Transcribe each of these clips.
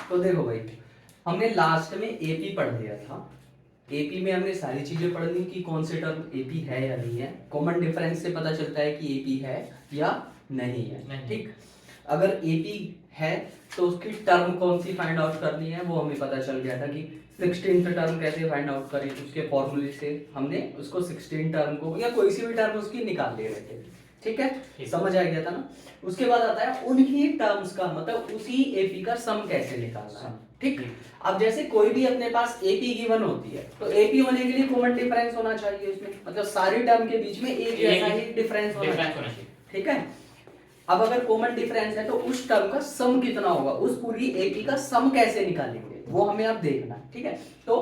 तो देखो भाई, हमने लास्ट में एपी पढ़ लिया था। एपी में हमने सारी चीजें पढ़ ली कि कौन से टर्म एपी है या नहीं है। कॉमन डिफरेंस से पता चलता है कि एपी है या नहीं है, ठीक। अगर एपी है तो उसकी टर्म कौन सी फाइंड आउट करनी है वो हमें पता चल गया था कि 16th टर्म कैसे फाइंड आउट करें। उसके फॉर्मूले से हमने उसको 16 टर्म को या कोई सी भी टर्म उसकी निकाल ले रहे थे, ठीक है, समझ आ गया था ना। उसके बाद आता है उन्हीं टर्म्स का मतलब उसी एपी का सम कैसे निकालना है, ठीक। अब जैसे कोई भी अपने पास एपी गिवन होती है तो एपी होने के लिए कॉमन डिफरेंस होना चाहिए उसमें, मतलब सारी टर्म के बीच में एक जैसा ही डिफरेंस होना चाहिए, ठीक है। अब अगर कॉमन डिफरेंस है तो उस टर्म का सम कितना होगा, उस पूरी एपी का सम कैसे निकालेंगे वो हमें अब देखना है, ठीक है। तो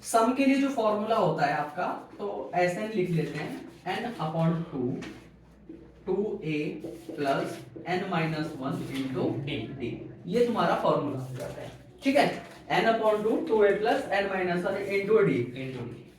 सम के लिए जो फॉर्मूला होता है आपका, तो ऐसे लिख लेते हैं n upon 2a plus n minus 1 into D, ये तुम्हारा फॉर्मूला हो जाता है, ठीक है। n upon 2a plus n minus 1 into D,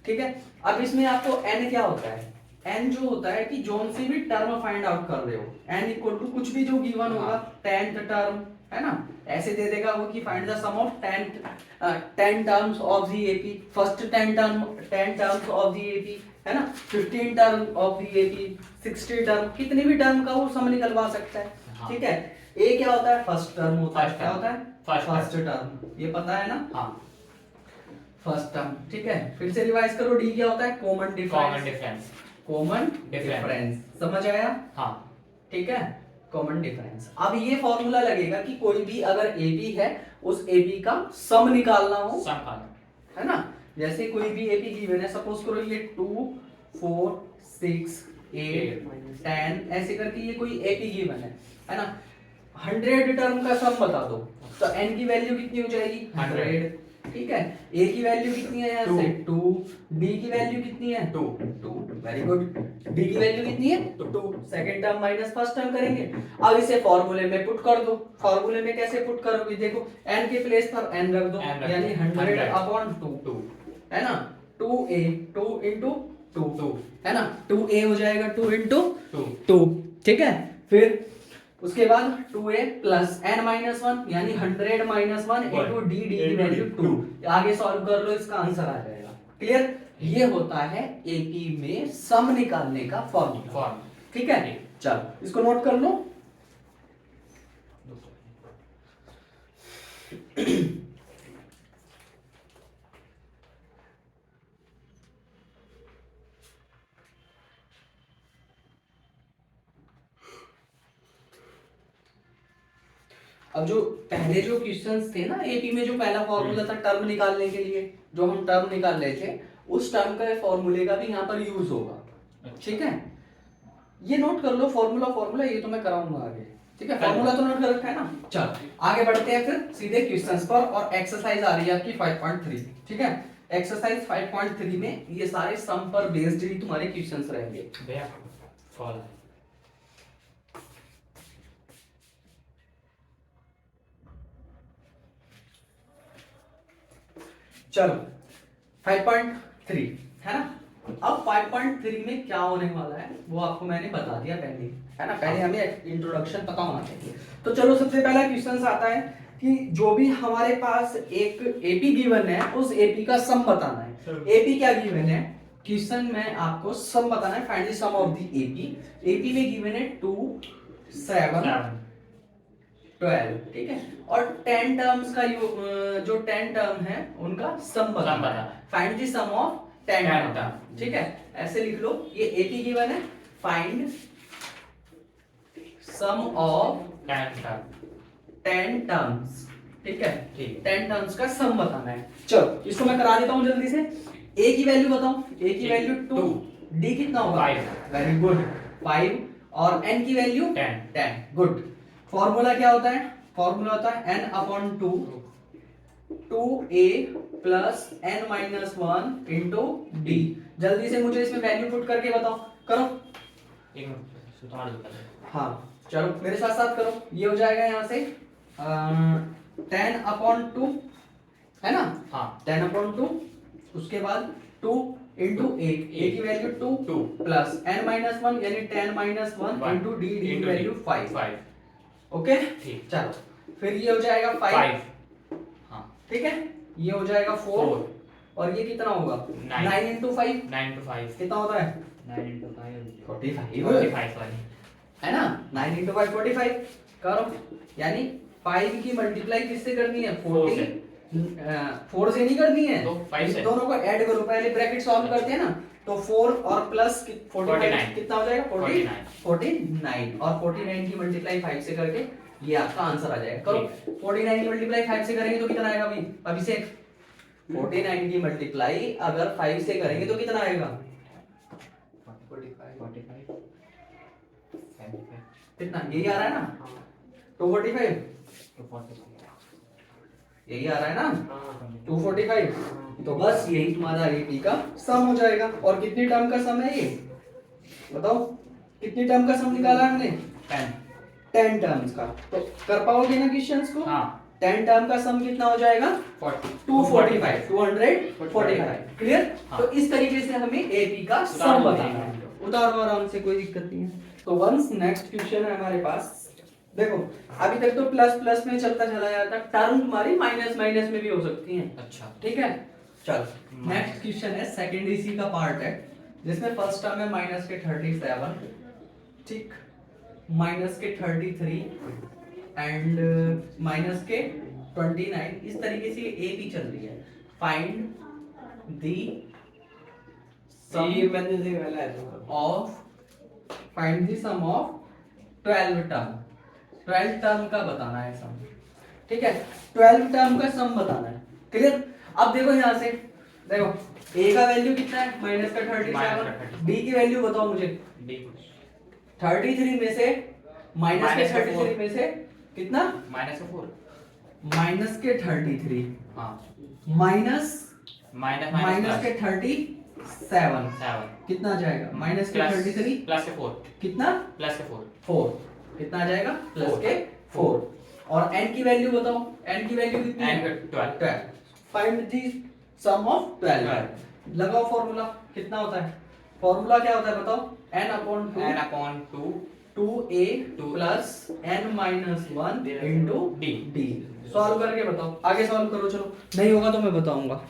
ठीक है। अब इसमें आपको n क्या होता है, n जो होता है कि जोन से भी टर्म फाइंड आउट कर रहे हो, n इक्वल टू कुछ भी जो गिवन होगा, 10th टर्म है ना, ऐसे दे देगा वो कि find the sum of 10 terms of the AP, first 10 terms of the AP, है ना, 15 term of the AP, 60 term, कितने भी टर्म का वो सम निकलवा सकता है, ठीक है। ए क्या होता है, फर्स्ट टर्म होता है, क्या होता है, फर्स्ट टर्म, ये पता है ना, हाँ, फर्स्ट टर्म, ठीक है। फिर से रिवाइज करो, डी क्या होता है, कॉमन डिफरेंस, कॉमन डिफरेंस, समझ आया, हाँ, ठीक है, कॉमन डिफरेंस। अब ये फॉर्मूला लगेगा कि कोई भी अगर एपी है उस एपी का सम निकालना हो, है ना। जैसे कोई भी एपी गिवन है, सपोज करो ये 2 4 6 8 10 ऐसे करके ये कोई एपी गिवन है ना। 100 टर्म का सम बता दो तो n की वैल्यू कितनी हो जाएगी, 100, ठीक है। a की वैल्यू कितनी है यहाँ से 2, b की वैल्यू कितनी है 2, वेरी गुड, d की वैल्यू कितनी है 2, second term minus first term करेंगे। अब इसे फॉर्मूले में पुट कर दो, फॉर्मूले में कैसे पुट करोगे, देखो n के प्लेस पर n रख दो, यानी 100 अपॉन 2, है ना, 2a 2 इंटू 2 है ना, 2a हो जाएगा 2 इंटू 2, ठीक है। फिर उसके बाद 2a प्लस n माइनस 1 यानी 100 माइनस 1 इंटू डी, डी की वैल्यू 2, आगे सॉल्व कर लो, इसका आंसर आ जाएगा, क्लियर। ये होता है एपी में सम निकालने का फॉर्मूला, ठीक है। चलो इसको नोट कर लो। अब जो पहले जो क्वेश्चंस थे ना एपी में, जो पहला फॉर्मूला था टर्म निकालने के लिए, जो हम टर्म निकाल रहे थे, उस टर्म का फॉर्मूले का भी यहाँ पर यूज होगा, ठीक है। ये नोट कर लो, फॉर्मूला ये तो मैं कराऊंगा आगे, ठीक है। फॉर्मूला तो नोट कर रखा है ना। चलो आगे बढ़ते हैं फिर सीधे क्वेश्चंस पर, और एक्सरसाइज आ रही है आपकी 5.3, ठीक है। एक्सरसाइज 5.3 में ये सारे सम पर बेस्ड ही तुम्हारे क्वेश्चंस रहेंगे। चलो 5.3 है ना। अब 5.3 में क्या होने वाला है वो आपको मैंने बता दिया पहले, है ना, पहले हमें इंट्रोडक्शन पता होना चाहिए। तो चलो सबसे पहला क्वेश्चन आता है कि जो भी हमारे पास एक एपी गिवन है उस एपी का सम बताना है। एपी क्या गिवन है, क्वेश्चन में आपको सम बताना है, find the sum of the AP. AP में गिवन है 2 7 12, ठीक है। और 10 टर्म्स का जो 10 टर्म है उनका सम बताना है, find the sum of 10 term, ठीक है। ऐसे लिख लो, ये एपी गिवन है, फाइंड सम ऑफ 10 टर्म्स, ठीक है, 10 टर्म्स का सम बताना है। चलो इसको मैं करा देता हूं जल्दी से। a की वैल्यू बताओ, a की वैल्यू 2, d कितना होगा 5, वेरी गुड 5, और n की वैल्यू 10, गुड। फॉर्मूला क्या होता है, फॉर्मूला होता है n upon 2a plus n minus 1 into D. जल्दी से मुझे इसमें वैल्यू पुट करके बताओ, करो। हाँ चलो मेरे साथ साथ करो, ये हो जाएगा यहाँ से 10 अपॉन 2, है ना, हाँ 10 अपॉन 2, उसके बाद 2 इंटू a की वैल्यू 2 प्लस n माइनस 1 यानी 10 माइनस 1 इंटू डी, डी की वैल्यू 5, ओके, ठीक। चलो फिर ये हो जाएगा 5 ठीक है, ये हो जाएगा 4 और ये कितना होगा 9 इंटू 5 कितना होता है 9 into 5 45 सॉरी है ना। 9 इंटू 5 45 करो, यानी 5 की मल्टीप्लाई किससे करनी है 40 4 से नहीं करनी है, तो 5 से दोनों को ऐड करो, पहले ब्रैकेट सॉल्व करते हैं ना, तो 4 और प्लस 45 कितना हो जाएगा 49 और 49 की मल्टीप्लाई 5 से करके ये आपका आंसर आ जाएगा। करो 49 की मल्टीप्लाई 5 से करेंगे तो कितना आएगा अभी अभिषेक 49 की मल्टीप्लाई अगर 5 से करेंगे तो कितना आएगा 45 कितना, यही आ रहा है ना 245 यही आ रहा है ना 245, तो बस यही तुम्हारा एपी का सम हो जाएगा। और कितनी टर्म का सम है ये बताओ, कितनी टर्म का सम निकाला हमने 10 टर्म्स का, तो कर पाओगे ना क्वेश्चंस को। हाँ 10 टर्म का सम कितना हो जाएगा 245 क्लियर। तो इस तरीके से हमें एपी का सम बताना है, उतारो आराम से, कोई दिक्कत नहीं है। तो वंस नेक्स्ट क्वेश्चन है हमारे पास, देखो अभी तक तो प्लस प्लस में चलता चला जाता, टर्म तुम्हारी माइनस माइनस में भी हो सकती है। अच्छा ठीक है, चल नेक्स्ट क्वेश्चन है सेकंड इसी का पार्ट है, जिसमें फर्स्ट टर्म है माइनस के 37, ठीक, माइनस के 33 एंड माइनस के 29, इस तरीके से ए भी चल रही है। Find the find the sum of 12 term, 12 term का बताना है सम, ठीक है, 12 टर्म का सम बताना है, क्लियर। अब देखो यहाँ से, देखो a का वैल्यू कितना है माइनस का 37, b की वैल्यू बताओ मुझे 33 में से माइनस के 33 में से कितना माइनस के 33 माइनस माइनस के 37 कितना आ जाएगा माइनस के 33 प्लस के 4 कितना प्लस के 4 कितना आ जाएगा प्लस के 4, और n की वैल्यू बताओ, n की वैल्यू कितनी है 12। फाइंड द सम ऑफ 12, लगाओ फॉर्मूला, कितना होता है फॉर्मूला क्या होता है बताओ, n/2 2a plus n minus 1 into d। Solve करके बताओ, आगे सॉल्व करो, चलो नहीं होगा तो मैं बताऊंगा।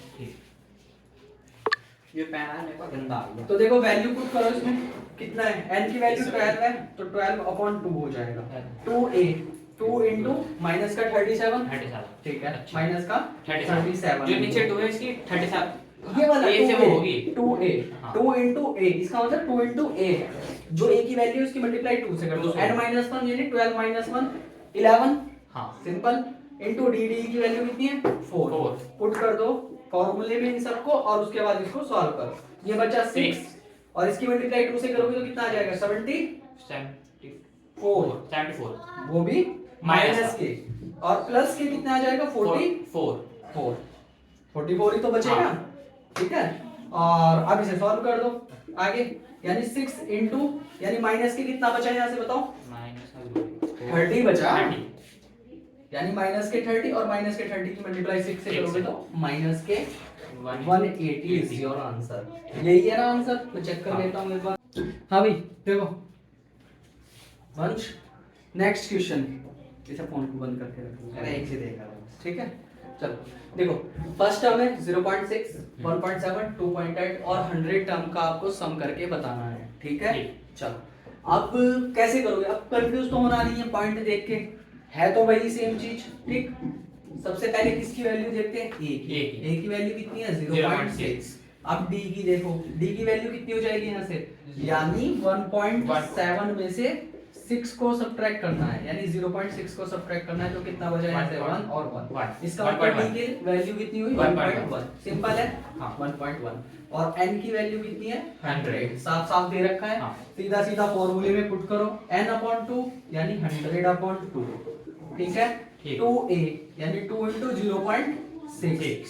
ये पेन है मेरे पास गंदा आ गया। तो देखो वैल्यू पुट करो, इसमें कितना है n की वैल्यू 12 है तो 12/2 हो जाएगा 2a 2 इंटू माइनस का 37 ठीक है, माइनस का 37 जो नीचे 2 है इसकी 37 ये वाला a से वो होगी 2a 2 इंटू a, इसका मतलब 2 इंटू a, जो a की वैल्यू उसकी मल्टीप्लाई 2 से कर दो, n माइनस 1 यानी 12 माइनस 1 11, हाँ सिंपल, इंटू डी की वैल्यू कितनी है 4 पुट कर दो फॉर्मूले में इन सबको, और उसके बाद इसको सॉल्व करो, ये बचा 6 और इसकी मल्टीप्लाई 2 से करोगे तो कितना आ जाएगा 74 वो भी माइनस के, और प्लस के कितना आ जाएगा 44 ही तो बचेगा, ठीक है। और अब इसे सॉल्व कर दो आगे, यानी 6 इंटू यानी माइनस के कितना बचा यहाँ से बताओ 30 बचा, यानी माइनस के 30 और माइनस के 30 की मल्टीप्लाई 6 से करोगे तो माइनस के 180 इज योर आंसर। यही है ना आंसर, मैं चेक कर लेता हूँ एक बार। हाँ भाई देखो वंश नेक्स्ट क्वेश्चन, इसे फोन को बंद करके रखो, अरे एक से देखा ठीक है। चलो देखो फर्स्ट टर्म है 0.6 1.7 2.8 और 100 टर्म का आपको सम करके बताना है, ठीक है। चलो अब कैसे करोगे, अब कंफ्यूज तो होना नहीं है, पॉइंट देख के है तो वही सेम चीज, ठीक। सबसे पहले किसकी वैल्यू देखते हैं a की वैल्यू कितनी है 0.6। अब d की देखो, d की वैल्यू कितनी हो जाएगी यहाँ से, यानी 1.7 में से 6 को सब्ट्रैक्ट करना है, यानी 0.6 को सब्ट्रैक्ट करना है तो कितना बचा यहाँ से 1 और 1, इसका मतलब d की वैल्यू कितनी हुई 1.1, सिंपल है हाँ 1.1, और n की वैल्यू कितनी है 100, साफ साफ दे रखा है हाँ। सीधा सीधा फॉर्मूले में पुट करो n/2 यानी 100/2, ठीक है, 2a यानी 2 into 0.6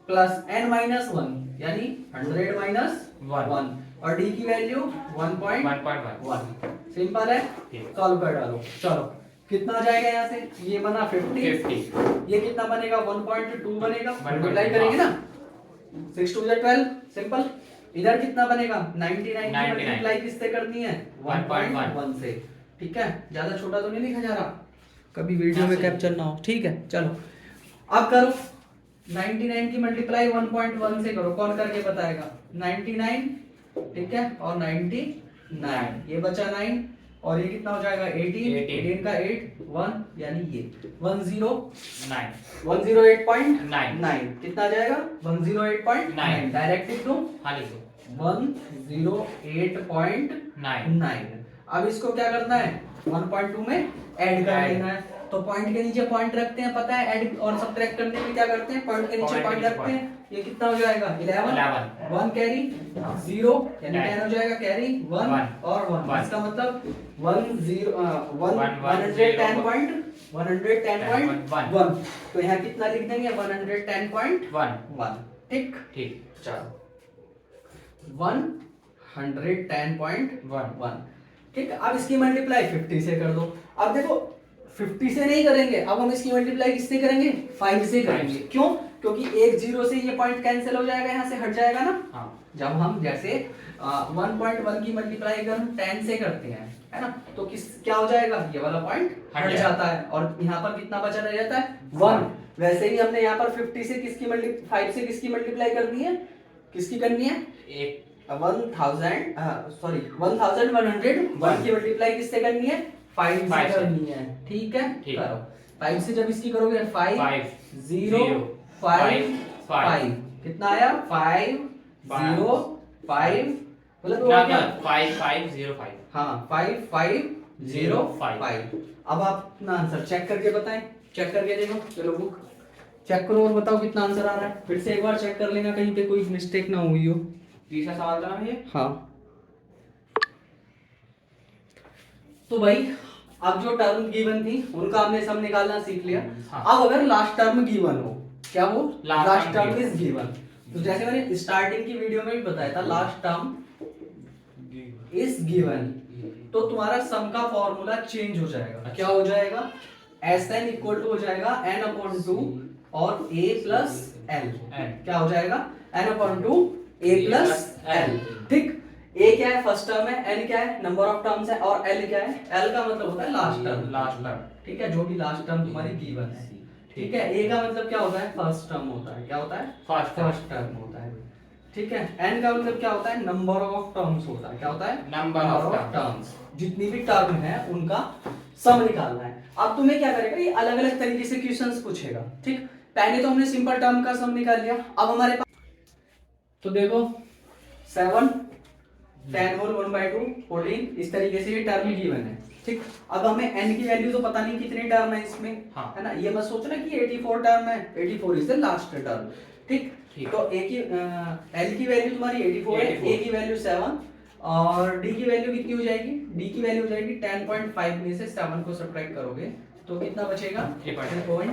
प्लस n minus 1 यानी 100 minus 1 और d की वैल्यू 1.1, सिंपल है, सॉल्व कर डालो। चलो कितना आ जाएगा यहाँ से, ये बना 50, ये कितना बनेगा 1.2 बनेगा, मल्टीप्लाई करेंगे ना 6 2 12, सिंपल। इधर कितना बनेगा 99 की मल्टीप्लाई किससे करनी है 1.1 से, ठीक है, ज्यादा छोटा तो नहीं लिखा जा रहा, कभी वीडियो में कैप्चर ना हो, ठीक है। चलो अब करो 99 की मल्टीप्लाई 1.1 से करो, कौन करके बताएगा? 99, ठीक है, और 99, ये बचा 9, और ये कितना हो जाएगा? 18, 18 का 8, 1, यानी ये 108.9 कितना आ जाएगा? 108.9 डायरेक्ट लिख दो, हाँ लिख दो 108.9। अब इसको क्या करना है? 1.2 में ऐड कर लेना है। तो पॉइंट के नीचे पॉइंट रखते हैं, पता है ऐड और सब्ट्रैक्ट करने में क्या करते हैं? पॉइंट के नीचे पॉइंट रखते हैं। ये कितना हो जाएगा? 11, 1 कैरी 0, यानी 10 हो जाएगा, कैरी 1 और 1, इसका मतलब 110.1। तो यहाँ कितना लिख देंगे? 110.1। ठीक, चलो 110.1। ठीक है, अब इसकी मल्टीप्लाई 50 से कर दो। अब देखो 50 से नहीं करेंगे, अब हम इसकी मल्टीप्लाई किससे करेंगे? 5 से करेंगे। क्यों? क्योंकि एक 0 से ये पॉइंट कैंसिल हो जाएगा, यहाँ से हट जाएगा ना। हाँ, जब हम जैसे 1.1 की मल्टीप्लाई अगर हम 10 से करते हैं, है ना, तो क्या हो जाएगा? ये वाला पॉइंट हट जाता है, और यहाँ पर कितना बचा रह जाता है? 1। वैसे ही हमने यहाँ पर 50 से 5 से किसकी मल्टीप्लाई करनी है? किसकी करनी है? 1101 की मल्टीप्लाई किससे करनी है? 5 से करनी है। ठीक है, करो। 5 से जब इसकी करोगे 5 0 5 5 कितना आया? 5 0 5 मतलब 5505। हाँ 5505। अब आप अपना आंसर चेक करके बताएं, चेक करके देखो, चलो बुक चेक करो और बताओ कितना आंसर आ रहा है। फिर से एक बार चेक कर लेना कहीं पे कोई मिस्टेक ना हुई हो। तीसरा सवाल था ना ये? हाँ, तो भाई अब जो टर्म गिवन थी उनका हमने सब निकालना सीख लिया। हाँ। अब अगर लास्ट टर्म गिवन हो, क्या वो? Last term is given. तो जैसे मैंने स्टार्टिंग की वीडियो में भी बताया था, लास्ट टर्म इज गिवन, तो तुम्हारा सम का फॉर्मूला चेंज हो जाएगा। क्या हो जाएगा? Sn इक्वल टू हो जाएगा n/2 और a प्लस l। क्या हो जाएगा? n/2 a plus l। ठीक, a क्या है? फर्स्ट टर्म है, n क्या है? नंबर ऑफ टर्म्स है, और l क्या है? l का मतलब होता है लास्ट टर्म। ठीक है, जो भी लास्ट टर्म तुम्हारी गिवन है। ठीक है, a का मतलब क्या होता है? फर्स्ट टर्म होता है। क्या होता है? फर्स्ट टर्म होता है। ठीक है, n का मतलब क्या होता है? नंबर ऑफ टर्म्स होता है। क्या होता है? Number of terms. जितनी भी टर्म है उनका सम निकालना है। अब तुम्हें क्या करेगा? ये अलग अलग तरीके से क्वेश्चंस पूछेगा। ठीक, पहले तो हमने सिंपल टर्म का सम निकाल लिया। अब हमारे पास तो देखो 7 10 होल 1/2 14 इस तरीके से ये टर्म गिवन है। ठीक, अब हमें n की वैल्यू तो पता नहीं कितनी टर्म है इसमें। हाँ। है ना, ये मत सोचना कि 84 टर्म है, 84 इज द लास्ट टर्म। ठीक, तो a की l की वैल्यू तुम्हारी 84 है, a की वैल्यू 7 और d की वैल्यू कितनी हो जाएगी? d की वैल्यू हो जाएगी 10.5 में से 7 को सब्ट्रैक्ट करोगे तो कितना बचेगा? 3.5,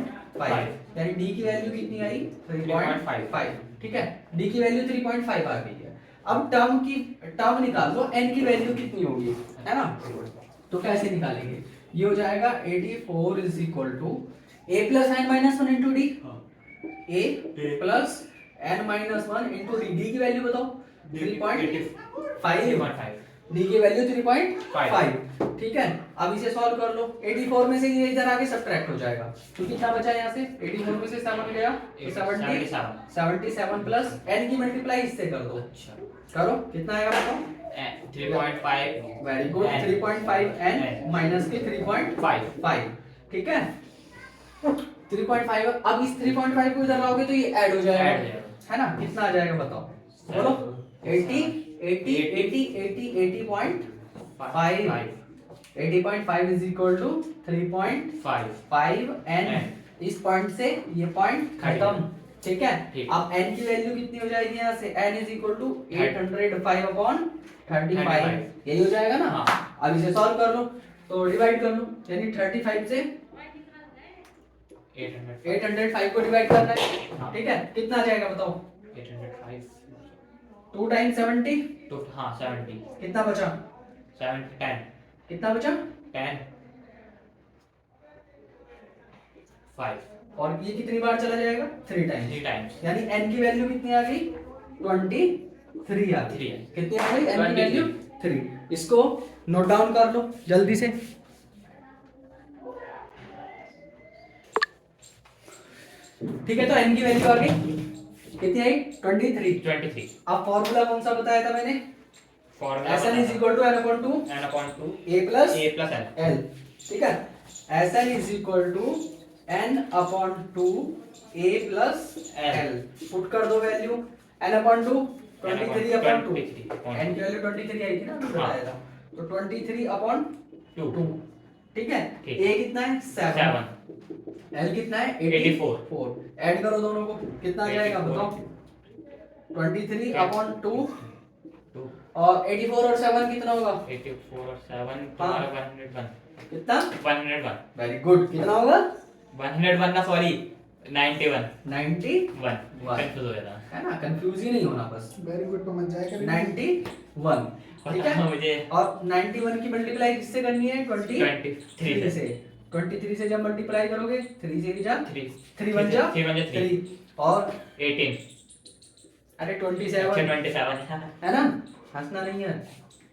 यानी d की वैल्यू कितनी आई? 3.5। ठीक है, d की वैल्यू 3.5 आ गई है। अब टर्म निकाल लो, n की वैल्यू कितनी होगी, है ना। तो कैसे निकालेंगे? ये हो जाएगा 84 is equal to a plus n minus 1 into d, a plus n minus 1 into d. D की वैल्यू बताओ? 3.5। डी की वैल्यू 3.5। ठीक है, अब इसे सॉल्व कर लो। 84 में से ये इधर आके सब्ट्रैक्ट हो जाएगा, तो कितना बचा यहाँ से? 84 में से 7 गया, 77 प्लस n की मल्टीप्लाई इससे कर दो। अच्छा, करो, कितना आएगा बताओ? 3.5। वेरी गुड, 3.5 n माइनस के 3.5। ठीक है, 3.5। अब इस 3.5 को इधर लाओगे तो ये ऐड हो जाएगा, है ना। कितना आ जाएगा बताओ? बोलो। 80 80.5 इज इक्वल टू 3.5 n। इस पॉइंट से ये पॉइंट खत्म। ठीक है, अब n की वैल्यू कितनी हो जाएगी यहाँ से? n इज इक्वल टू 805/35, यही हो जाएगा ना। अब इसे सॉल्व कर लो, तो डिवाइड कर लो, यानी 35 से 805 को डिवाइड करना है। ठीक है, कितना आ जाएगा बताओ? 805 2 टाइम्स 70, तो हाँ 70। कितना बचा? 10। कितना बचा? 10 5। और ये कितनी बार चला जाएगा? 3 टाइम्स, यानी n की वैल्यू कितनी आ गई? 23 आ गई। कितनी आ गई n की वैल्यू? 3। इसको नोट डाउन कर लो जल्दी से। ठीक है, तो n की वैल्यू आ गई कितनी आई 23। 23। अब फॉर्मूला कौन सा बताया था मैंने, formula Sn is equal to n upon two n upon 2 a plus a plus l। l। ठीक है, Sn is equal to n upon two a plus l। Put कर दो value, n upon two 23 upon 2, n की value 23 आई थी ना, अभी बताया था, तो 23 अपॉन 2। ठीक है, a कितना है 7, l कितना है 84। ऐड करो दोनों को, कितना आ जाएगा बताओ, 23 अपॉन 2 और 84 और 7 कितना होगा, 84 और 7 तुम्हारा 101। कितना 101। वेरी गुड, कितना होगा 101 ना, सॉरी 91। 91 कंफ्यूज हो गया है ना, कंफ्यूज ही नहीं होना बस, वेरी गुड तो मत जाएगा 91। ठीक है, मुझे और 91 की मल्टीप्लाई किससे करनी है 23 से। 23 से जब मल्टीप्लाई करोगे 3 से जा 3 बन जा 3 और 18। अरे अच्छा 27 27 है ना, हंसना नहीं है,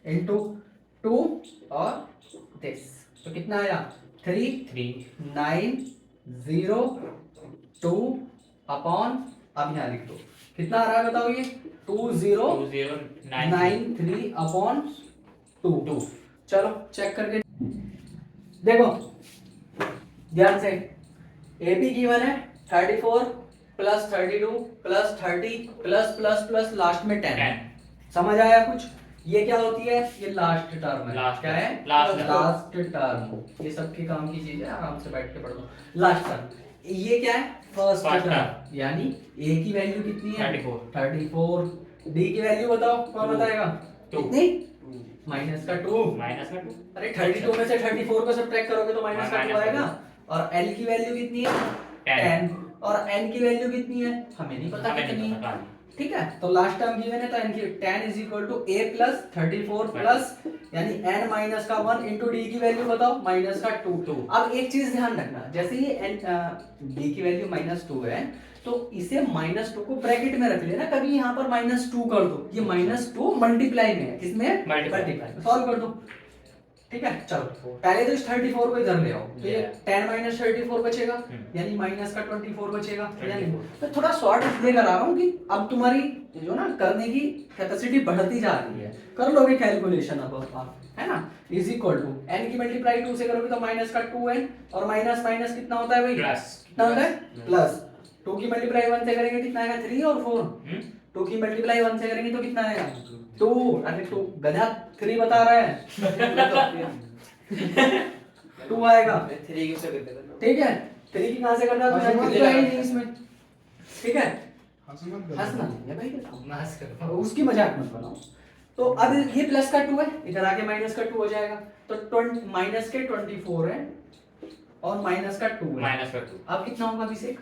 इनटू 2 और this, तो कितना आया 3 9 0 2 अपॉन, अब यहाँ लिख दो कितना आ रहा है बताओ, ये 2093 अपॉन 2। चलो चेक करके देखो ध्यान से, एबी गिवन है 34 plus 32 plus 30 plus plus plus last में 10। समझ आया कुछ, ये क्या होती है, ये लास्ट टर्म है, क्या है लास्ट टर्म, ये सबके काम की चीज है, आराम से बैठ के पढ़ लो। लास्ट टर्म ये क्या है फर्स्ट टर्म, यानी a की वैल्यू कितनी है 34, d की वैल्यू बताओ कौन बताएगा, कितनी माइनस का 2। अरे 32 में से 34 को सब्ट्रैक्ट करोगे तो माइनस का 2 आएगा, और l की वैल्यू कितनी है 10, और n की वैल्यू कितनी है हमें नहीं पता कितनी है। ठीक है, तो लास्ट टर्म गिवन है तो n की 10 is equal to a plus 34 plus यानी n माइनस का 1 इंटू d की वैल्यू बताओ माइनस का 2। अब एक चीज ध्यान रखना, जैसे ये d की वैल्यू -2 है तो इसे -2 को ब्रैकेट में रख लेना, कभी यहाँ पर -2 कर दो, ये -2 मल्टीप्लाई में है, किसमें मल्टीप्लाई में, सॉल्व कर दो। ठीक है, चलो पहले तो इस 34 को इधर ले आओ, तो ये 10 माइनस 34 बचेगा, यानी माइनस का 24 बचेगा, यानी तो थोड़ा शॉर्ट इसलिए करा रहा हूँ कि अब तुम्हारी जो ना करने की कैपेसिटी बढ़ती जा रही है, कर लोगे कैलकुलेशन अब आप, है ना, इज इक्वल टू n की मल्टीप्लाई 2 से करोगे तो माइनस का 2n, और माइनस माइनस कितना होता है भाई प्लस, कितना होता है प्लस, 2 की मल्टीप्लाई 1 से करेंगे कितना आएगा 3 और 4, 2 की मल्टीप्लाई 1 से करेंगे तो कितना आएगा 2, अरे 2 गधा 3 बता रहा है 2 आएगा, 3 की से करते हैं। ठीक है 3 की कहां से करना है, तो मल्टीप्लाई नहीं इसमें, ठीक है, हंसना नहीं है भाई, मास करो। उसकी मजाक मत बनाओ। तो अब ये प्लस का 2 है, इधर आके माइनस का 2 हो जाएगा, तो माइनस के 24 है और माइनस का 2 है, अब कितना होगा अभिषेक,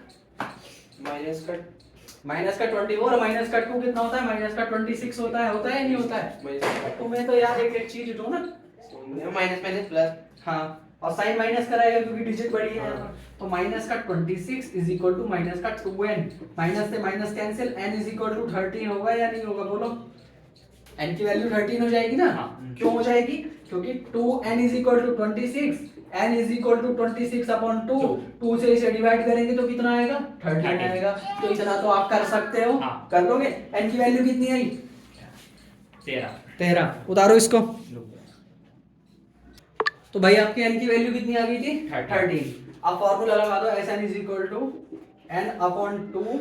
माइनस का 24 और माइनस का 2 कितना होता है, माइनस का 26 होता है या नहीं होता है, तुम्हें तो यार एक चीज दो ना, माइनस माइनस प्लस, हाँ, और साइन माइनस कराएगा क्योंकि डिजिट बड़ी है, तो माइनस का 26 इज इक्वल टू माइनस का 2n, माइनस से minus cancel, n is equal to 13 होगा या नहीं होगा बोलो, n की वैल्यू 13 हो जाएगी ना, क्यों हो जाएगी, क्योंकि 2n is equal to 26, n is equal to 26 upon 2, 2 से इसे डिवाइड करेंगे तो कितना आएगा 13 आएगा, तो इतना तो आप कर सकते हो, कर लोगे। n की वैल्यू कितनी आई 13, उतारो इसको, तो भाई आपकी n की वैल्यू कितनी आ गई थी 13। अब फॉर्मूला लगा दो, Sn is equal to n upon 2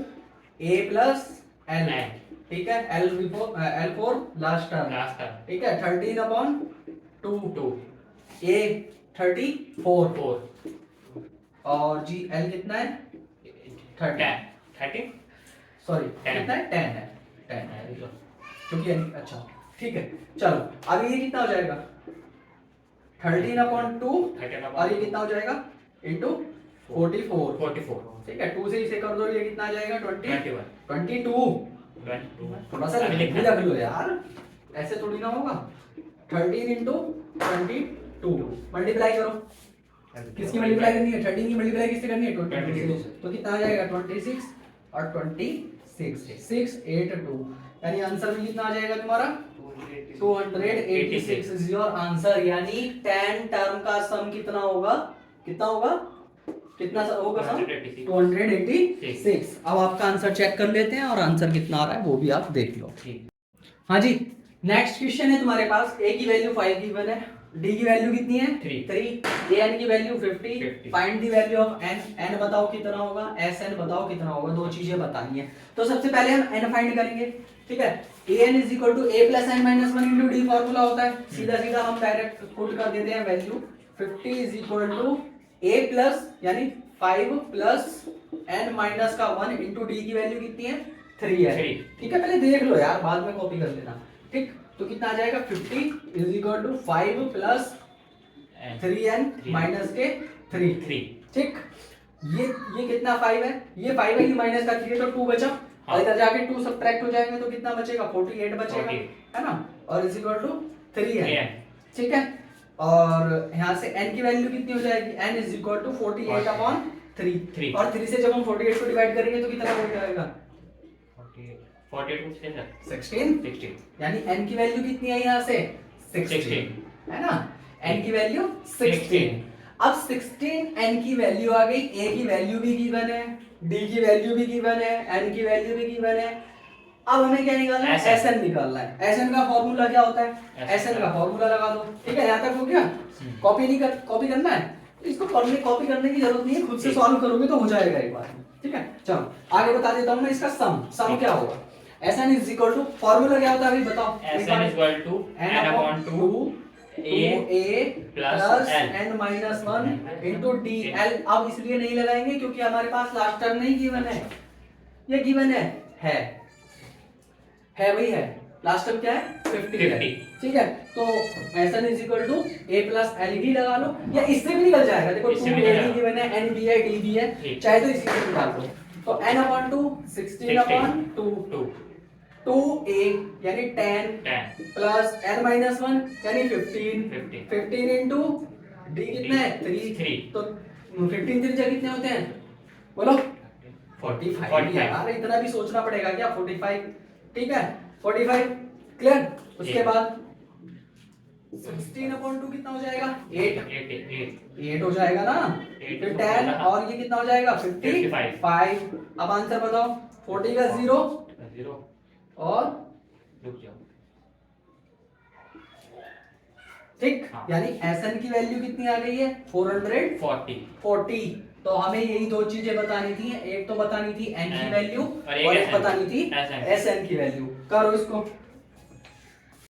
a plus l, ठीक है, L4 लास्ट टर्म, ठीक है, 13 अपॉन 2 a 34 और जी l कितना है 30, सॉरी कितना है 10 है क्योंकि अच्छा ठीक है, चलो अब ये कितना हो जाएगा 13 अपॉन 2 और ये कितना हो जाएगा इंटू 44, ठीक है, 2 से इसे कर दो, ये कितना आ जाएगा 22, थोड़ा सा लिख लो यार, ऐसे थोड़ी ना होगा, 13 इंटू 22 मल्टीप्लाई करो, किसकी मल्टीप्लाई करनी है 13 की मल्टीप्लाई किससे करनी है 22 से, तो कितना आ जाएगा 26 और 26 682, यानी आंसर में कितना आ जाएगा तुम्हारा 286 इज योर आंसर, यानी 10 टर्म का सम कितना होगा कितना होगा सम 286 286। अब आपका आंसर चेक कर लेते हैं और आंसर कितना आ रहा है वो भी आप देख लो। ठीक हाँ जी, नेक्स्ट क्वेश्चन है तुम्हारे पास। ए की वैल्यू 5 गिवन है, डी की वैल्यू कितनी है 3, ए एन की value 50, find the value of n. N बताओ कितना होगा, एस एन बताओ कितना होगा, दो चीजें बतानी है। तो सबसे पहले हम एन फाइंड करेंगे, ठीक है। A N is equal to A plus N minus 1 into D formula होता है, सीधा सीधा हम डायरेक्ट पुट कर देते हैं value 50 is equal to A plus यानी 5 प्लस एन माइनस का 1 इंटू डी की वैल्यू कितनी है 3 है, ठीक है। पहले देख लो यार, बाद में कॉपी कर लेना, ठीक। तो कितना आ जाएगा 50 is equal to 5 plus 3n minus के 3, ठीक। ये कितना 5 है, ये 5 है, ये माइनस का 3 है तो 2 बचा। और इधर जाके 2 सब्ट्रैक्ट हो जाएंगे तो कितना बचेगा 48 बचेगा, है ना। और इज इक्वल टू 3 है, ठीक है। और यहाँ से n की वैल्यू कितनी हो जाएगी, n is equal to 48 upon 3। और 3 से जब हम 48 को डिवाइड करेंगे तो कितना हो जाएगा 16। यानी n की वैल्यू कितनी है यहाँ से 16, है ना। n की वैल्यू 16। अब 16 n की वैल्यू आ गई, a की वैल्यू भी गिवन है, d की वैल्यू भी गिवन है, n की वैल्यू भी गिवन है। अब हमें क्या निकालना है, Sn निकालना है। Sn का फॉर्मूला क्या होता है, Sn का फॉर्मूला लगा दो, ठीक है। यहाँ तक हो गया। कॉपी करना है, इसको कॉपी करने की जरूरत नहीं है, खुद से सॉल्व करोगे तो हो जाएगा एक बार, ठीक है। चलो आगे बता देता हूँ मैं इसका सम क्या होगा। Sn is equal to, formula क्या होता है अभी बताओ। Sn is equal to n upon 2 a plus n minus 1 into d l. अब इसलिए नहीं लगाएंगे क्योंकि हमारे पास लास्ट टर्म नहीं गिवन है, ये गिवन है वही है। लास्ट टर्म क्या है 50 है, ठीक है। तो Sn is equal to a plus L ही लगा लो, या इससे भी निकल जाएगा। देखो 2a गिवन है, n भी है, d भी है, चाहे तो इसी से निकाल लो। तो n अपॉन 2 16 अपॉन 2a यानी 10 प्लस n माइनस 1 यानी 15 इंटू d कितना है 3। तो 15 त्रिज्या कितने होते हैं बोलो 45। यार इतना भी सोचना पड़ेगा क्या, 45, ठीक है 45 क्लियर। उसके बाद 16 अपॉन 2 कितना हो जाएगा 8 हो जाएगा ना। फिर 10 और ये कितना हो जाएगा 55। अब आंसर बताओ, 40 का 0 और रुक जाओ, ठीक। यानी Sn की वैल्यू कितनी आ गई है 440। तो हमें यही दो चीजें बतानी थी, एक तो बतानी थी n की वैल्यू और एक बतानी थी Sn की वैल्यू। करो इसको।